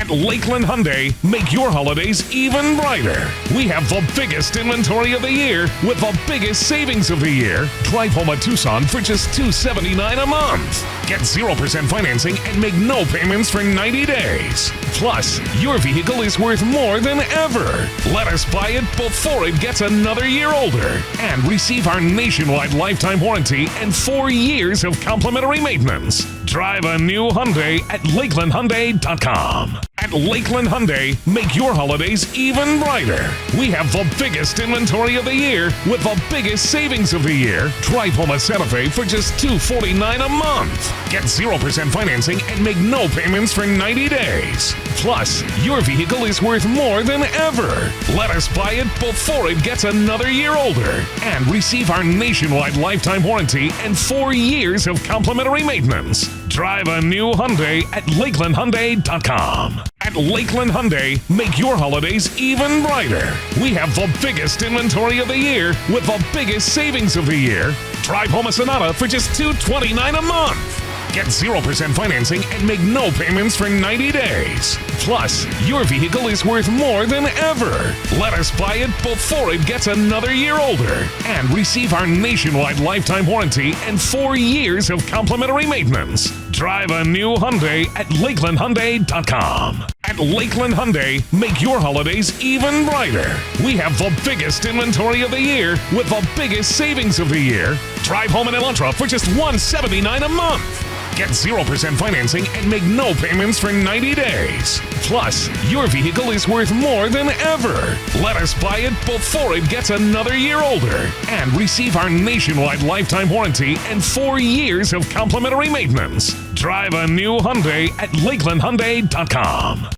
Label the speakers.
Speaker 1: At Lakeland Hyundai, make your holidays even brighter. We have the biggest inventory of the year with the biggest savings of the year. Drive home a Tucson for just $279 a month. Get 0% financing and make no payments for 90 days. Plus, your vehicle is worth more than ever. Let us buy it before it gets another year older and receive our nationwide lifetime warranty and 4 years of complimentary maintenance. Drive a new Hyundai at LakelandHyundai.com. At Lakeland Hyundai, make your holidays even brighter. We have the biggest inventory of the year with the biggest savings of the year. Drive home a Santa Fe for just $249 a month. Get 0% financing and make no payments for 90 days. Plus, your vehicle is worth more than ever. Let us buy it before it gets another year older and receive our nationwide lifetime warranty and 4 years of complimentary maintenance. Drive a new Hyundai at LakelandHyundai.com. At Lakeland Hyundai, make your holidays even brighter. We have the biggest inventory of the year with the biggest savings of the year. Drive home a Sonata for just $229 a month. Get 0% financing and make no payments for 90 days. Plus, your vehicle is worth more than ever. Let us buy it before it gets another year older and receive our nationwide lifetime warranty and 4 years of complimentary maintenance. Drive a new Hyundai at LakelandHyundai.com. At Lakeland Hyundai, make your holidays even brighter. We have the biggest inventory of the year with the biggest savings of the year. Drive home an Elantra for just $179 a month. Get 0% financing and make no payments for 90 days. Plus, your vehicle is worth more than ever. Let us buy it before it gets another year older and receive our nationwide lifetime warranty and 4 years of complimentary maintenance. Drive a new Hyundai at LakelandHyundai.com.